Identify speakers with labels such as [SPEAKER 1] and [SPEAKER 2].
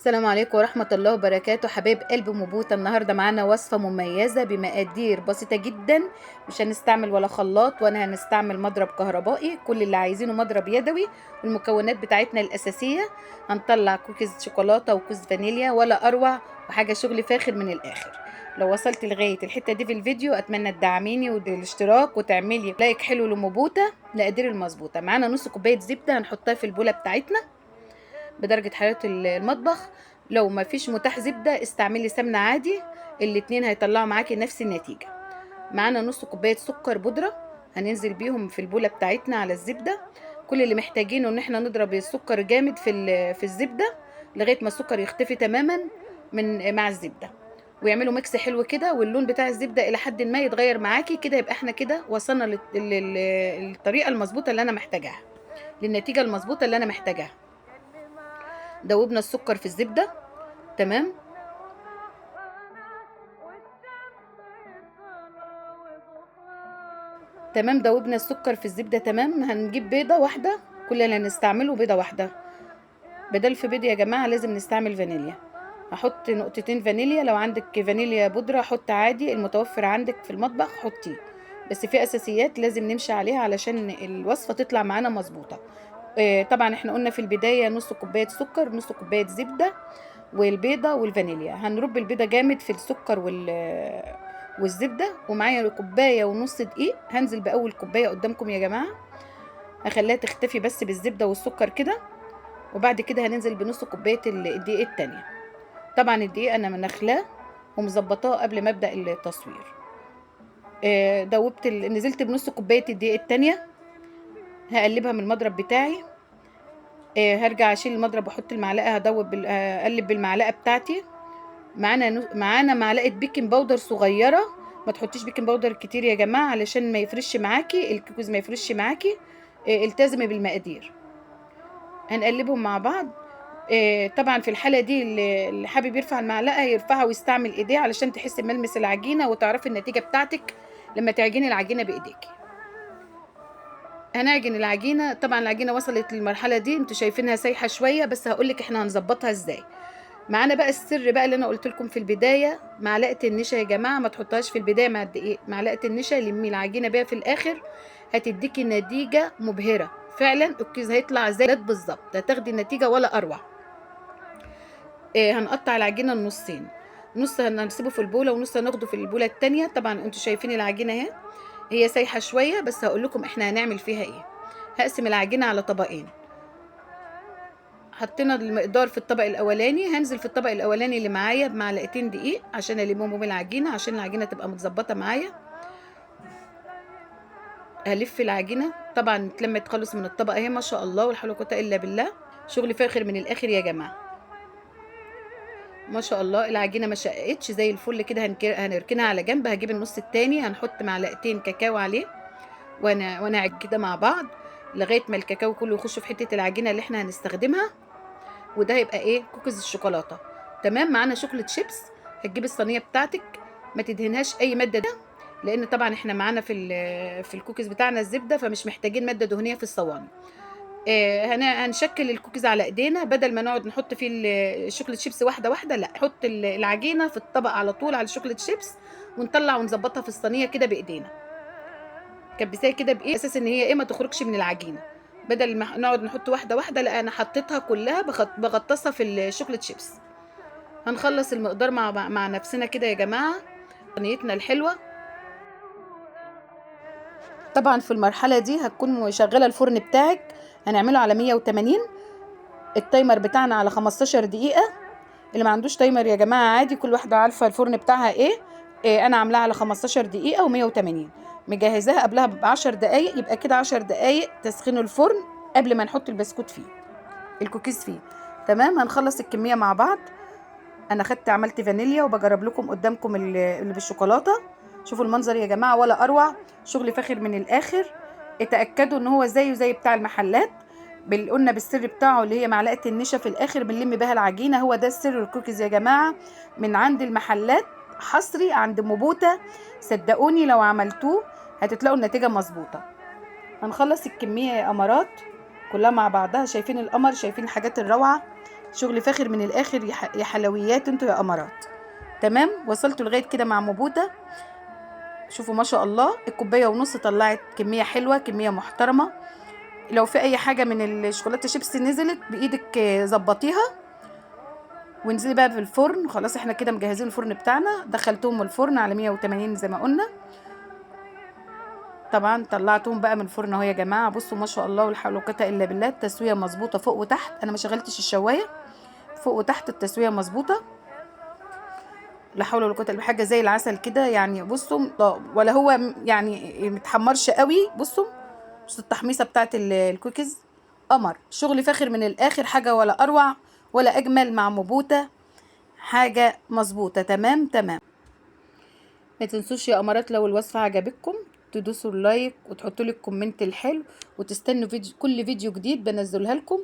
[SPEAKER 1] السلام عليكم ورحمة الله وبركاته. حبايب قلب مبوتة، النهاردة معانا وصفة مميزة بمقادير بسيطة جدا. مش هنستعمل ولا خلاط ولا هنستعمل مضرب كهربائي، كل اللي عايزينه مضرب يدوي. والمكونات بتاعتنا الأساسية هنطلع كوكيز شوكولاتة وكوز فانيليا ولا أروع، وحاجة شغل فاخر من الآخر. لو وصلت لغاية الحتة دي في الفيديو أتمنى تدعميني والاشتراك وتعملي لايك حلو لمبوتة مقادير المظبوطة. معانا نص كوباية زبدة هنحطها في البولة بتاعتنا بدرجة حرارة المطبخ. لو ما فيش متاح زبدة استعملي سمنة عادي، الاتنين هيطلعوا معاكي نفس النتيجة. معانا نص كوباية سكر بودرة هننزل بيهم في البولة بتاعتنا على الزبدة. كل اللي محتاجينه ان احنا نضرب السكر جامد في الزبدة لغاية ما السكر يختفي تماما مع الزبدة، ويعملوا ميكس حلو كده، واللون بتاع الزبدة الى حد ما يتغير معاكي كده. يبقى احنا كده وصلنا للطريقة المظبوطة اللي انا محتاجاها، للنتيجة المظبوطة اللي انا محتاجاها. دوبنا السكر في الزبدة. تمام. دوبنا السكر في الزبدة. تمام. هنجيب بيضة واحدة، كل اللي هنستعمله بيضة واحدة. بدل في بيض يا جماعة لازم نستعمل فانيليا. هحط نقطتين فانيليا، لو عندك فانيليا بودرة حط عادي، المتوفر عندك في المطبخ حطيه. بس في اساسيات لازم نمشي عليها علشان الوصفة تطلع معانا مظبوطة. طبعا احنا قلنا في البداية نص كوباية سكر، نص كوباية زبدة، والبيضة والفانيليا. هنرب البيضة جامد في السكر والزبدة. ومعايا كوباية ونص دقيق، هنزل بأول كوباية قدامكم يا جماعة، هخليها تختفي بس بالزبدة والسكر كده. وبعد كده هننزل بنص كوباية الدقيق التانية. طبعا الدقيق انا منخلاه ومظبطاه قبل ما ابدأ التصوير. نزلت بنص كوباية الدقيق التانية، هقلبها من المضرب بتاعي. هرجع اشيل المضرب واحط المعلقة، اقلب بالمعلقة بتاعتي. معانا معلقه بيكنج باودر صغيره، ما تحطيش بيكنج باودر كتير يا جماعه علشان ما يفرش معاكي الكوكيز، ما يفرش معاكي. التزمي بالمقادير. هنقلبهم مع بعض. طبعا في الحاله دي اللي حابب يرفع المعلقه يرفعها ويستعمل ايديه علشان تحسي بملمس العجينه وتعرفي النتيجه بتاعتك لما تعجني العجينه بايديكي. هنعجن العجينه. طبعا العجينه وصلت للمرحله دي، انتوا شايفينها سايحه شويه، بس هقولك احنا هنظبطها ازاي. معانا بقى السر بقى اللي انا قلت لكم في البدايه، معلقه النشا يا جماعه ما تحطهاش في البدايه مع الدقيق. معلقه النشا لمي العجينه بيها في الاخر، هتديكي نتيجه مبهره فعلا. الكيز هيطلع زي بالظبط، هتاخدي النتيجه ولا اروع. هنقطع العجينه النصين، نص هنسيبه في البوله ونص هناخده في البوله التانية. طبعا انتوا شايفين العجينه اهي، هي سايحه شويه، بس هقول لكم احنا هنعمل فيها ايه. هقسم العجينه على طبقين. حطينا المقدار في الطبق الاولاني، هنزل في الطبق الاولاني اللي معايا بمعلقتين دقيق عشان المهم بالعجينه، عشان العجينه تبقى متظبطه معايا. هلف العجينه. طبعا اتلمت خالص من الطبق اهي، ما شاء الله ولا حول ولا قوه الا بالله. شغل فاخر من الاخر يا جماعه، ما شاء الله. العجينه ما شقتش زي الفل كده. هنركنها على جنب. هجيب النص التاني، هنحط معلقتين كاكاو عليه، وانا كده مع بعض لغايه ما الكاكاو كله يخش في حته العجينه اللي احنا هنستخدمها. وده هيبقى ايه؟ كوكيز الشوكولاته. تمام. معانا شوكليت شيبس. هتجيبي الصينيه بتاعتك، ما تدهنهاش اي ماده ده، لان طبعا احنا معانا في الكوكيز بتاعنا الزبده، فمش محتاجين ماده دهنيه في الصواني. هنشكل الكوكيز على ايدينا، بدل ما نقعد نحط في الشوكليت شيبس واحده واحده، لا، حط العجينه في الطبق على طول على الشوكليت شيبس، ونطلع ونظبطها في الصينيه كده بايدينا. كبسيها كده بايه اساس ان هي ايه ما تخرجش من العجينه. بدل ما نقعد نحط واحده واحده، لا، انا حطيتها كلها بغطسها في الشوكليت شيبس. هنخلص المقدار مع نفسنا كده يا جماعه. صينيتنا الحلوه. طبعا في المرحله دي هتكون مشغله الفرن بتاعك، هنعمله على 180. التايمر بتاعنا على 15 دقيقه. اللي ما عندوش تايمر يا جماعه عادي، كل واحده عارفه الفرن بتاعها إيه. انا عاملاها على 15 دقيقه و180، مجهزاها قبلها ب10 دقايق. يبقى كده 10 دقايق تسخين الفرن قبل ما نحط البسكوت فيه، الكوكيز فيه. تمام. هنخلص الكميه مع بعض. انا عملت فانيليا وبجرب لكم قدامكم اللي بالشوكولاته. شوفوا المنظر يا جماعه ولا اروع. شغل فاخر من الاخر. اتاكدوا ان هو زيه زي بتاع المحلات. قلنا بالسر بتاعه اللي هي معلقه النشا في الاخر بنلم بها العجينه. هو ده السر الكوكيز يا جماعه، من عند المحلات، حصري عند مبوتة. صدقوني لو عملتوه هتلاقوا النتيجه مظبوطه. هنخلص الكميه يا قمرات كلها مع بعضها. شايفين القمر؟ شايفين الحاجات الروعه؟ شغل فاخر من الاخر يا حلويات انتوا يا قمرات. تمام، وصلتوا لغايه كده مع موبوتا. شوفوا ما شاء الله، الكوبايه ونص طلعت كميه حلوه، كميه محترمه. لو في اي حاجه من الشوكولاته شيبسي نزلت بايدك ظبطيها وانزلي بقى في الفرن. خلاص احنا كده مجهزين الفرن بتاعنا، دخلتهم الفرن على 180 زي ما قلنا. طبعا طلعتهم بقى من الفرن اهو يا جماعه. بصوا ما شاء الله، ولا حول ولا قوه الا بالله. التسويه مظبوطه فوق وتحت، انا ما شغلتش الشوايه، فوق وتحت التسويه مظبوطه. لا حول ولا قوه الا بالله، حاجه زي العسل كده يعني. بصوا ولا هو يعني متحمرش قوي. بصوا التحميصه بتاعت الكوكيز قمر. شغل فاخر من الاخر، حاجه ولا اروع ولا اجمل مع موبوتا. حاجه مظبوطه تمام تمام. ما تنسوش يا امارات لو الوصفه عجبتكم تدوسوا اللايك وتحطوا لي الكومنت الحلو، وتستنوا كل فيديو جديد بنزلها لكم.